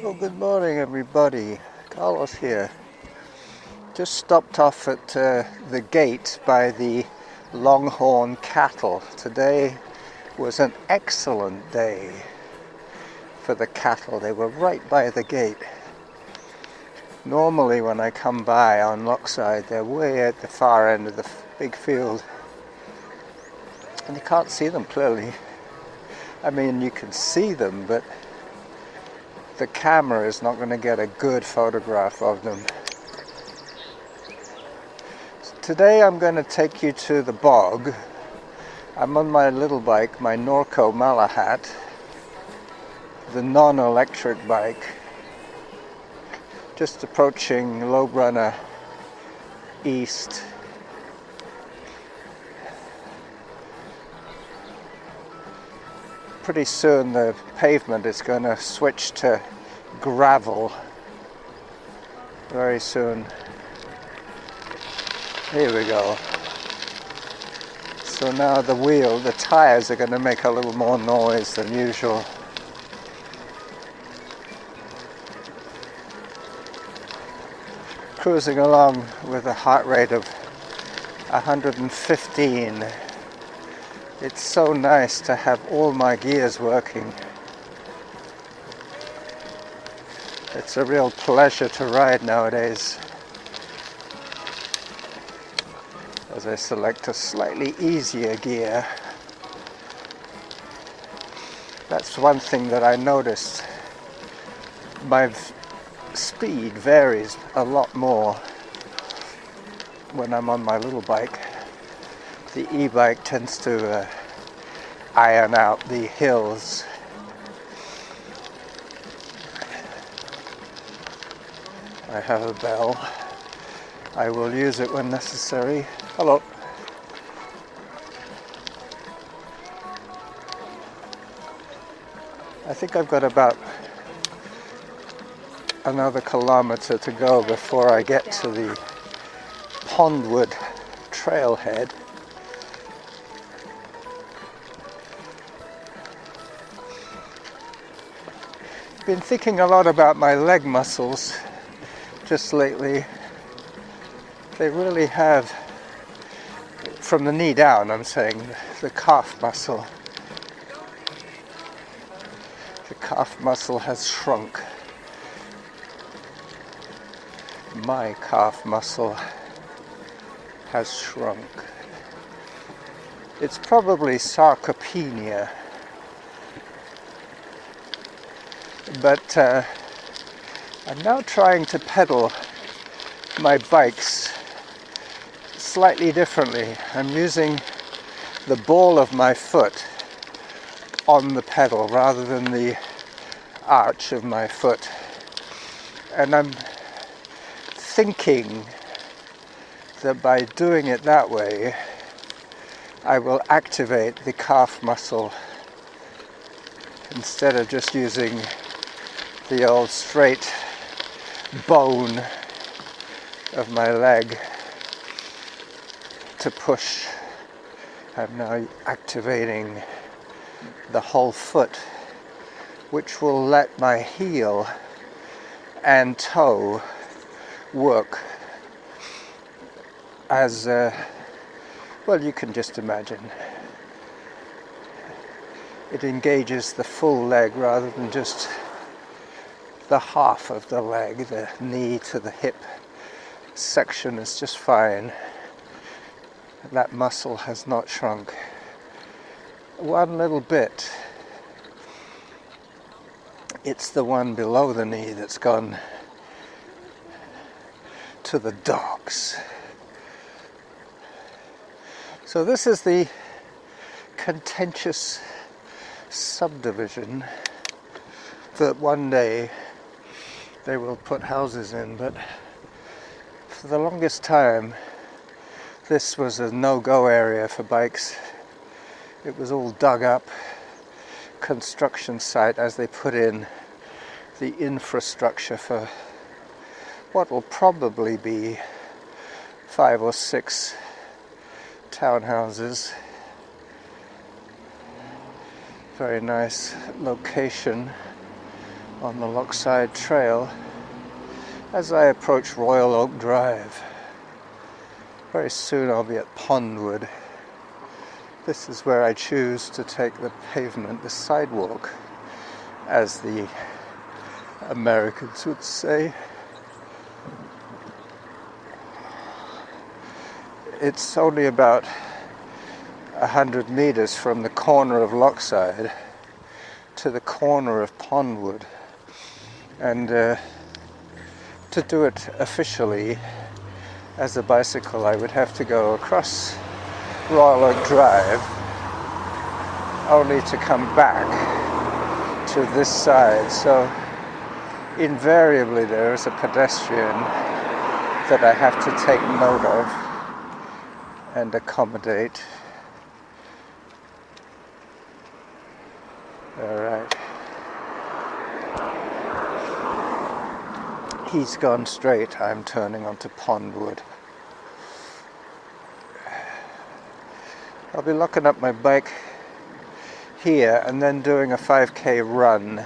So good morning everybody, Carlos here. Just stopped off at the gate by the longhorn cattle. Today was an excellent day for the cattle. They were right by the gate. Normally when I come by on Lockside, they're way at the far end of the big field and you can't see them clearly. I mean, you can see them, but the camera is not going to get a good photograph of them. So today I'm going to take you to the bog. I'm on my little bike, my Norco Malahat, the non-electric bike, just approaching Lowbrunner East. Pretty soon the pavement is going to switch to gravel very soon. Here we go. So now the tires are going to make a little more noise than usual. Cruising along with a heart rate of 115. It's so nice to have all my gears working. It's a real pleasure to ride nowadays, as I select a slightly easier gear. That's one thing that I noticed. My speed varies a lot more when I'm on my little bike. The e-bike tends to iron out the hills. I have a bell. I will use it when necessary. Hello. I think I've got about another kilometer to go before I get to the Pondwood trailhead. Been thinking a lot about my leg muscles just lately. They really have, from the knee down I'm saying, the calf muscle. The calf muscle has shrunk. My calf muscle has shrunk. It's probably sarcopenia. But I'm now trying to pedal my bikes slightly differently. I'm using the ball of my foot on the pedal rather than the arch of my foot. And I'm thinking that by doing it that way, I will activate the calf muscle instead of just using the old straight bone of my leg to push. I'm now activating the whole foot, which will let my heel and toe work as well, you can just imagine. It engages the full leg rather than just the half of the leg. The knee to the hip section is just fine. That muscle has not shrunk one little bit. It's the one below the knee that's gone to the dogs. So this is the contentious subdivision that one day they will put houses in, but for the longest time this was a no-go area for bikes. It was all dug up construction site as they put in the infrastructure for what will probably be 5 or 6 townhouses. Very nice location on the Lockside Trail as I approach Royal Oak Drive. Very soon I'll be at Pondwood. This is where I choose to take the pavement, the sidewalk, as the Americans would say. It's only about 100 meters from the corner of Lockside to the corner of Pondwood, and to do it officially as a bicycle I would have to go across Royal Oak Drive, only to come back to this side. So invariably there is a pedestrian that I have to take note of and accommodate. Alright. He's gone straight, I'm turning onto Pondwood. I'll be locking up my bike here and then doing a 5k run.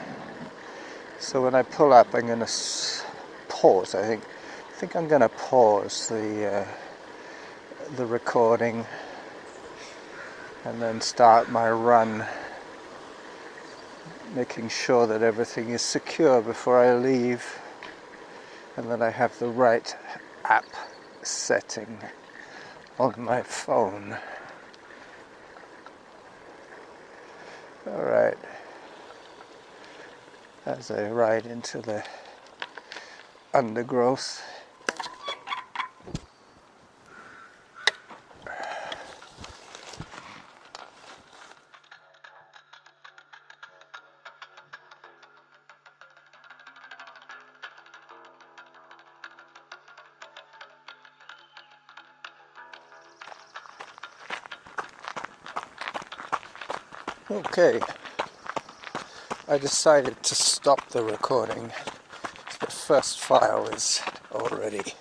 So when I pull up I'm going to pause, I think I'm going to pause the recording and then start my run, making sure that everything is secure before I leave and that I have the right app setting on my phone. Alright, as I ride into the undergrowth. Okay, I decided to stop the recording. The first file is already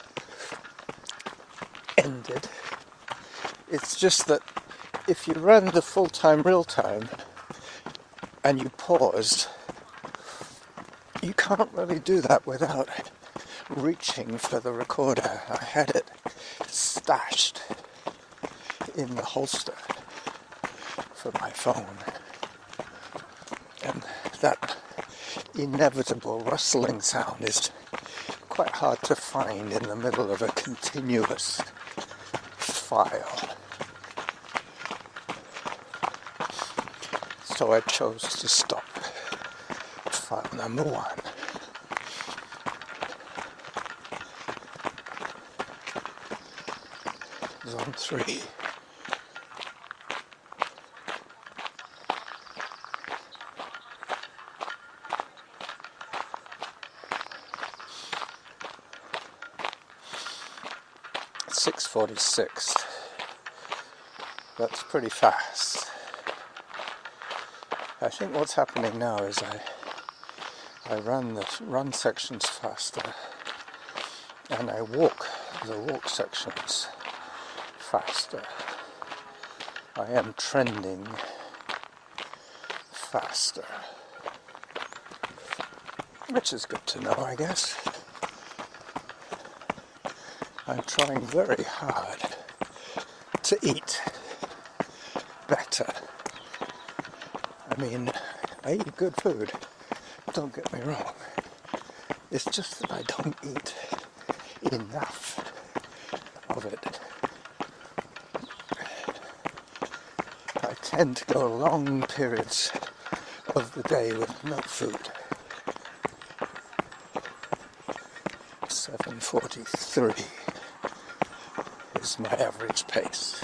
ended. It's just that if you run the full-time real-time and you paused, you can't really do that without reaching for the recorder. I had it stashed in the holster for my phone, and that inevitable rustling sound is quite hard to find in the middle of a continuous file. So I chose to stop file number 1. Zone 3. It's 6:46. That's pretty fast. I think what's happening now is I run the run sections faster and I walk the walk sections faster. I am trending faster, which is good to know, I guess. I'm trying very hard to eat better. I mean, I eat good food, don't get me wrong. It's just that I don't eat enough of it. I tend to go long periods of the day with no food. 7:43 is my average pace.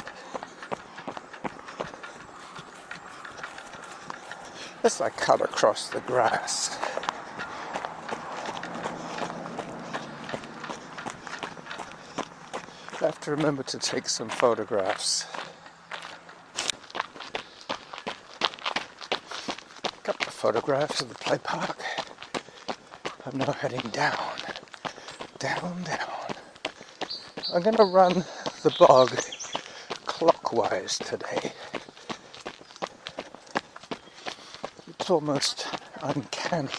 As I cut across the grass, I have to remember to take some photographs. A couple of photographs of the play park. I'm now heading down. I'm going to run the bog clockwise today. It's almost uncanny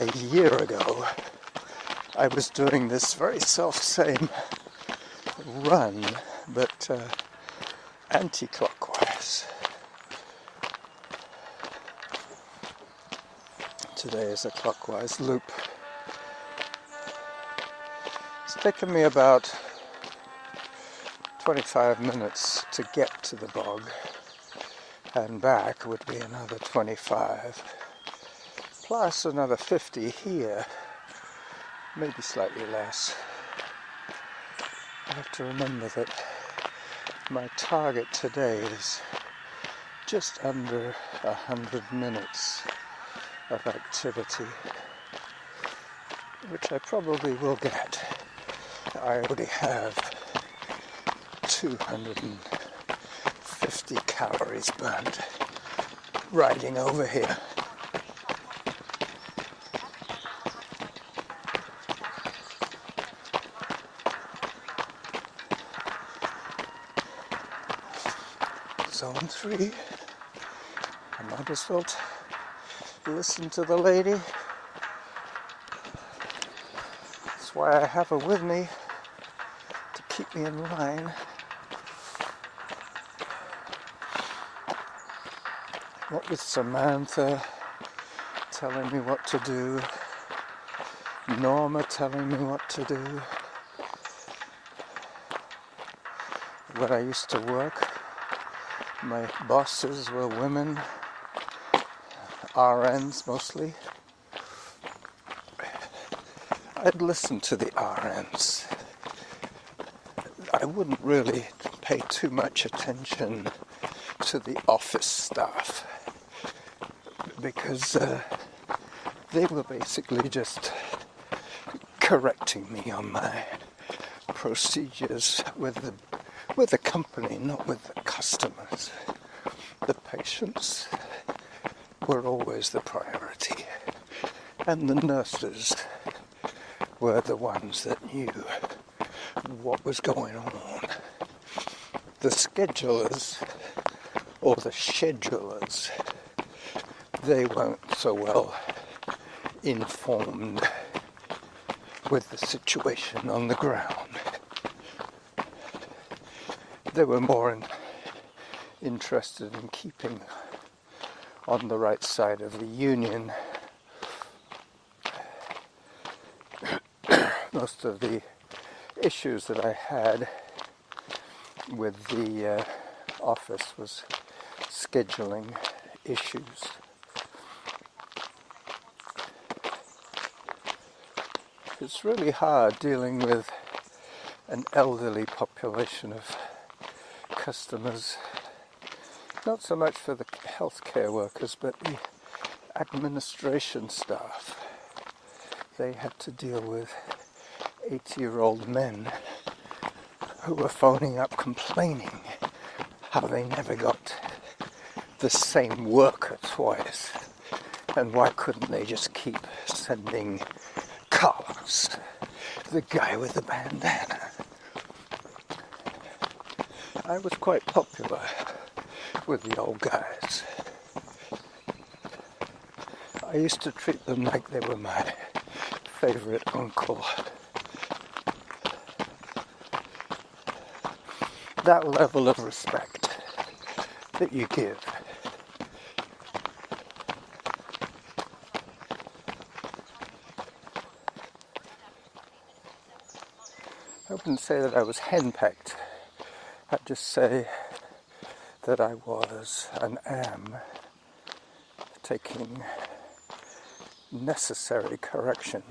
a year ago, I was doing this very self-same run, but anti-clockwise. Today is a clockwise loop. It's taken me about 25 minutes to get to the bog, and back would be another 25, plus another 50 here, maybe slightly less. I have to remember that my target today is just under 100 minutes of activity, which I probably will get. I already have 250 calories burnt riding over here. Zone 3. I might as well listen to the lady. That's why I have her with me, to keep me in line. What with Samantha telling me what to do, Norma telling me what to do. Where I used to work, my bosses were women, RNs mostly. I'd listen to the RNs. I wouldn't really pay too much attention to the office staff, because they were basically just correcting me on my procedures with the company, not with the customers. The patients were always the priority, and the nurses were the ones that knew what was going on. The schedulers, or the schedulers, they weren't so well informed with the situation on the ground. They were more interested in keeping on the right side of the union. Most of the issues that I had with the office was scheduling issues. It's really hard dealing with an elderly population of customers, not so much for the healthcare workers, but the administration staff. They had to deal with 80-year-old men who were phoning up complaining how they never got the same worker twice, and why couldn't they just keep sending Carlos, the guy with the bandana. I was quite popular with the old guys. I used to treat them like they were my favorite uncle. That level of respect that you give. I wouldn't say that I was henpecked. I'd just say that I was and am taking necessary correction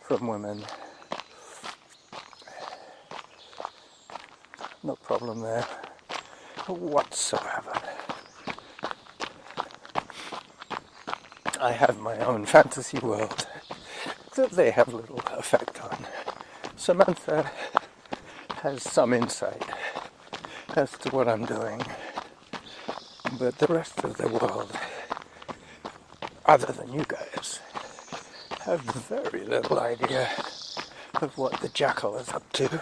from women. No problem there whatsoever. I have my own fantasy world that they have little effect on. Samantha has some insight as to what I'm doing, but the rest of the world, other than you guys, have very little idea of what the Jackal is up to.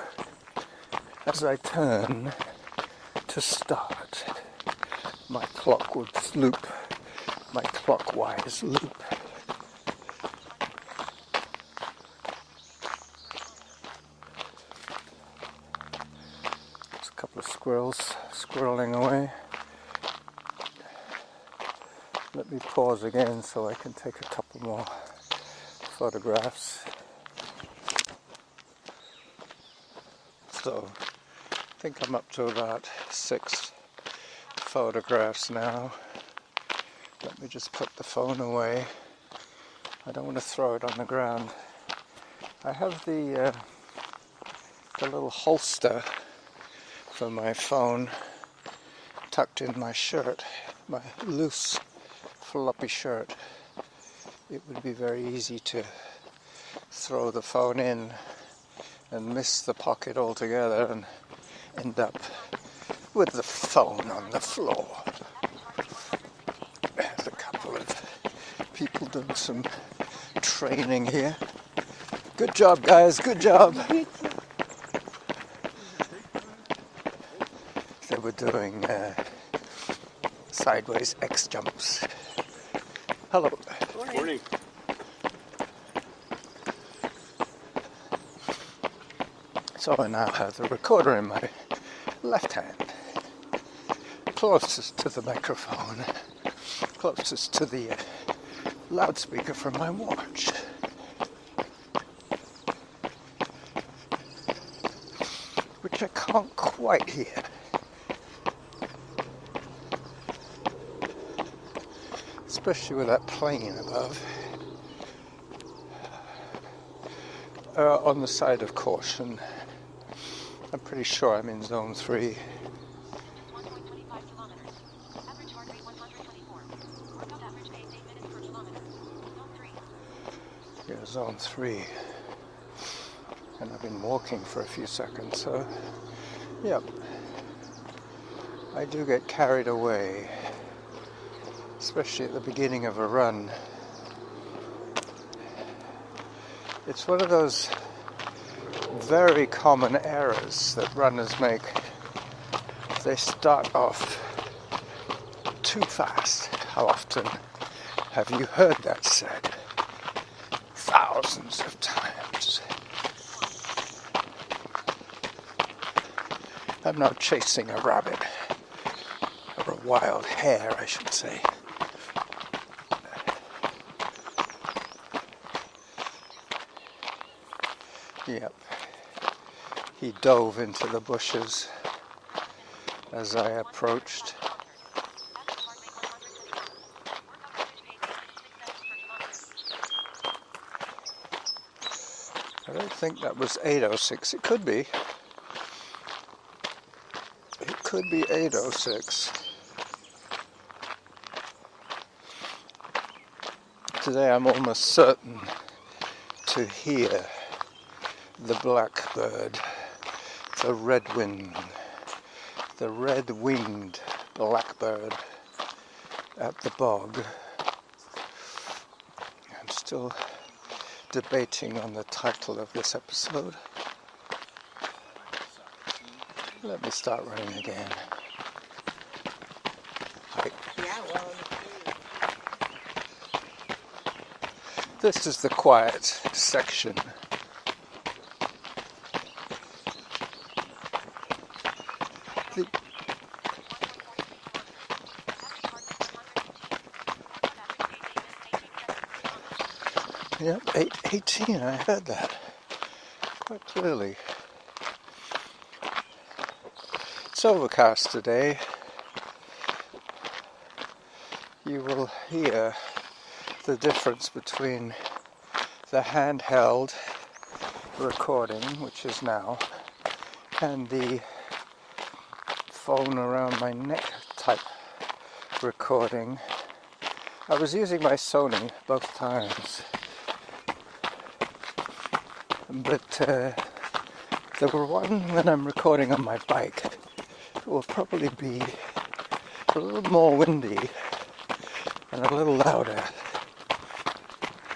As I turn to start my clockwise loop, the squirrels squirreling away. Let me pause again so I can take a couple more photographs. So I think I'm up to about 6 photographs now. Let me just put the phone away. I don't want to throw it on the ground. I have the little holster for my phone tucked in my shirt, my loose floppy shirt. It would be very easy to throw the phone in and miss the pocket altogether and end up with the phone on the floor. There's a couple of people doing some training here. Good job, guys, good job. They were doing sideways X jumps. Hello. Morning. So I now have the recorder in my left hand, closest to the microphone, closest to the loudspeaker from my watch. Which I can't quite hear. Especially with that plane above. On the side of caution. I'm pretty sure I'm in zone 3. Yeah, zone 3. And I've been walking for a few seconds, so yep. I do get carried away, especially at the beginning of a run. It's one of those very common errors that runners make. They start off too fast. How often have you heard that said? Thousands of times. I'm now chasing a rabbit, or a wild hare, I should say. Yep. He dove into the bushes as I approached. I don't think that was 806. It could be. It could be 806. Today I'm almost certain to hear the blackbird, the red-winged blackbird at the bog. I'm still debating on the title of this episode. Let me start running again. Hi. This is the quiet section. Yep, 8:18, I heard that quite clearly. It's overcast today. You will hear the difference between the handheld recording, which is now, and the phone around my neck type recording. I was using my Sony both times. But the one that I'm recording on my bike will probably be a little more windy and a little louder.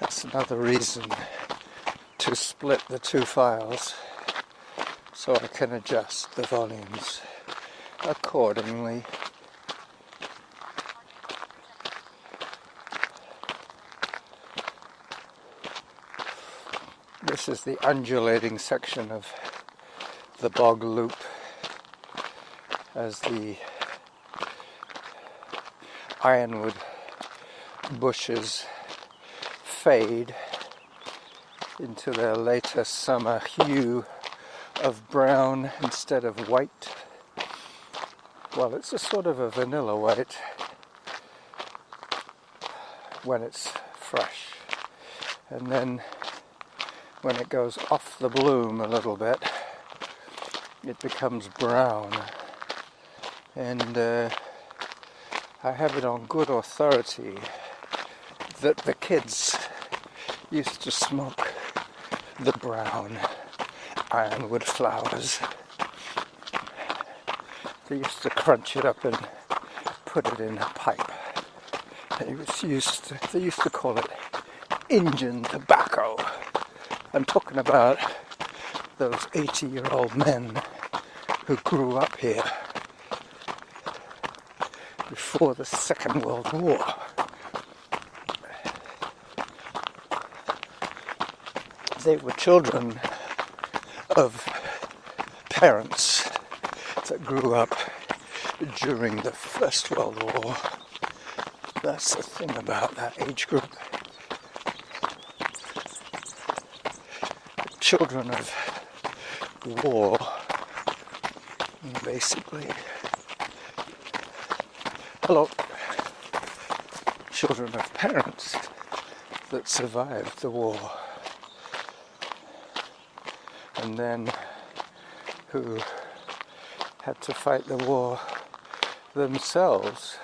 That's another reason to split the two files so I can adjust the volumes accordingly. This is the undulating section of the bog loop. as the ironwood bushes fade into their later summer hue of brown instead of white. Well, it's a sort of a vanilla white when it's fresh, and then when it goes off the bloom a little bit, it becomes brown. And I have it on good authority that the kids used to smoke the brown ironwood flowers. They used to crunch it up and put it in a pipe. They used to call it Indian tobacco. I'm talking about those 80-year-old men who grew up here before the Second World War. They were children of parents that grew up during the First World War. That's the thing about that age group. Children of war, basically. Hello. Children of parents that survived the war, and then who had to fight the war themselves.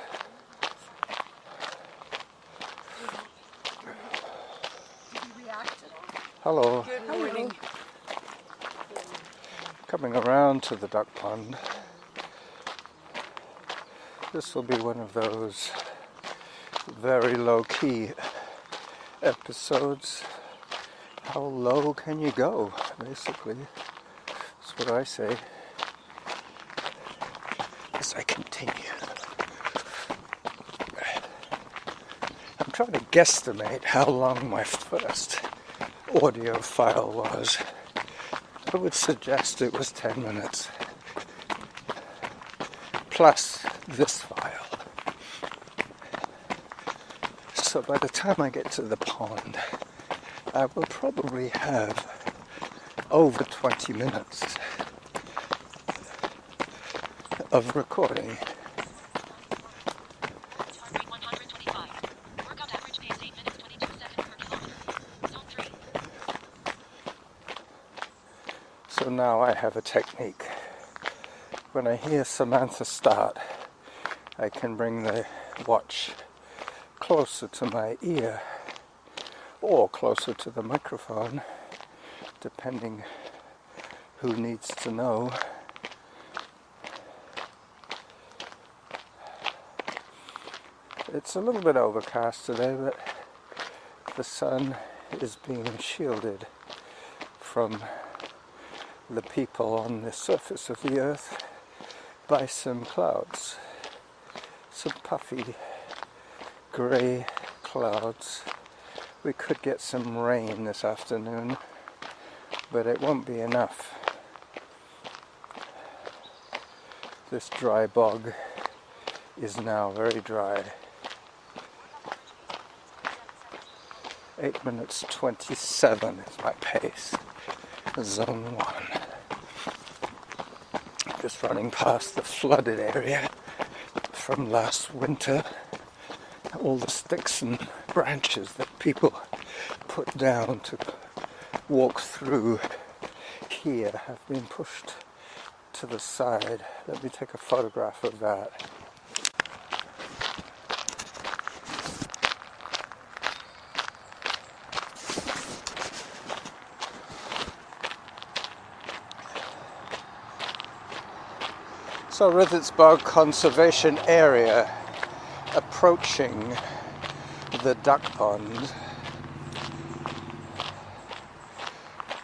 Hello. Good morning. Coming around to the duck pond. This will be one of those very low-key episodes. How low can you go, basically? That's what I say as I continue. I'm trying to guesstimate how long my first audio file was. I would suggest it was 10 minutes. Plus this file. So by the time I get to the pond, I will probably have over 20 minutes of recording. So now I have a technique. When I hear Samantha start, I can bring the watch closer to my ear or closer to the microphone, depending who needs to know. It's a little bit overcast today, but the sun is being shielded from the people on the surface of the earth by some clouds, some puffy grey clouds. We could get some rain this afternoon, but it won't be enough. This dry bog is now very dry. 8 minutes 27 is my pace. Zone 1. Just running past the flooded area from last winter. All the sticks and branches that people put down to walk through here have been pushed to the side. Let me take a photograph of that. So Rithetsbog Conservation Area, approaching the duck pond.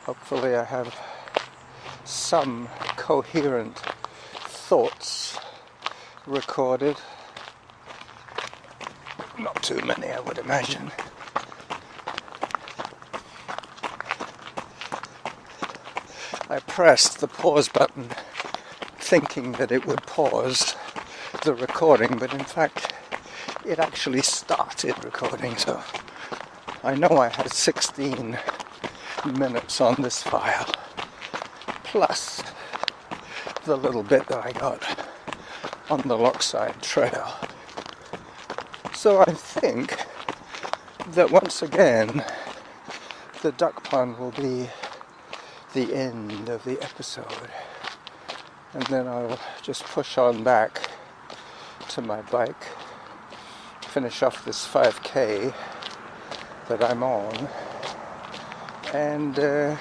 Hopefully I have some coherent thoughts recorded. Not too many, I would imagine. I pressed the pause button thinking that it would pause the recording, but in fact it actually started recording, so I know I had 16 minutes on this file, plus the little bit that I got on the Lockside Trail. So I think that once again the duck pond will be the end of the episode, and then I'll just push on back to my bike, finish off this 5k that I'm on, and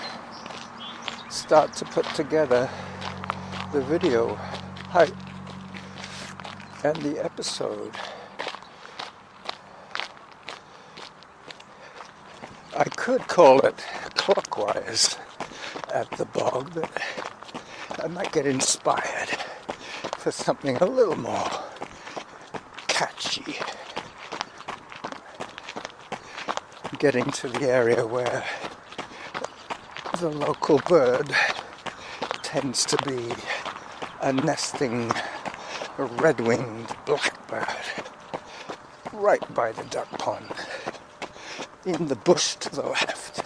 start to put together the video height and the episode. I could call it Clockwise at the bog, but I might get inspired for something a little more catchy. Getting to the area where the local bird tends to be a nesting red-winged blackbird right by the duck pond in the bush to the left.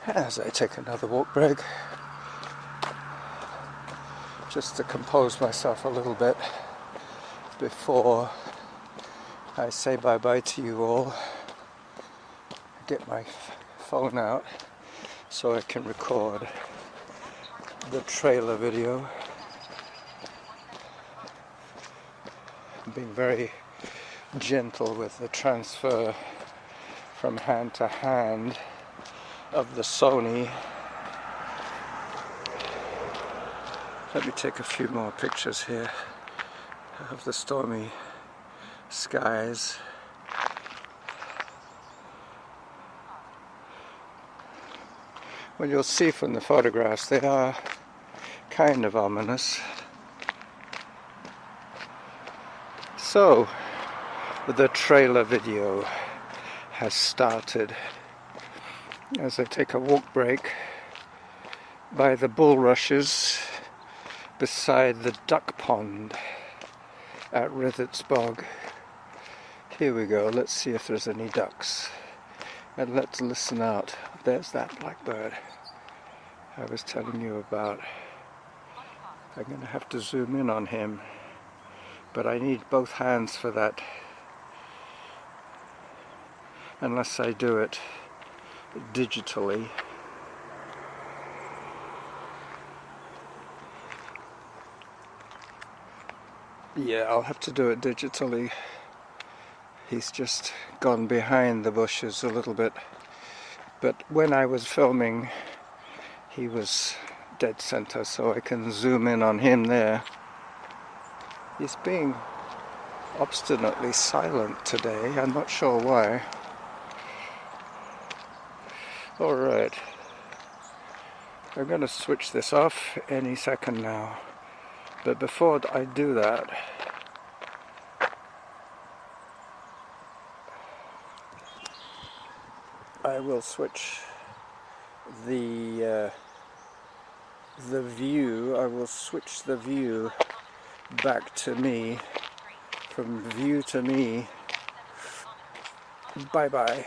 As I take another walk break, just to compose myself a little bit before I say bye-bye to you all, get my phone out so I can record the trailer video. I'm being very gentle with the transfer from hand to hand of the Sony. Let me take a few more pictures here of the stormy skies. Well, you'll see from the photographs they are kind of ominous. So, the trailer video has started as I take a walk break by the bulrushes beside the duck pond at Rithets Bog. Here we go, let's see if there's any ducks. And let's listen out. There's that blackbird I was telling you about. I'm going to have to zoom in on him, but I need both hands for that, unless I do it digitally. Yeah, I'll have to do it digitally. He's just gone behind the bushes a little bit, but when I was filming he was dead center, so I can zoom in on him there. He's being obstinately silent today, I'm not sure why. Alright, I'm going to switch this off any second now, but before I do that, I will switch the view. I will switch the view back to me, from view to me. Bye bye.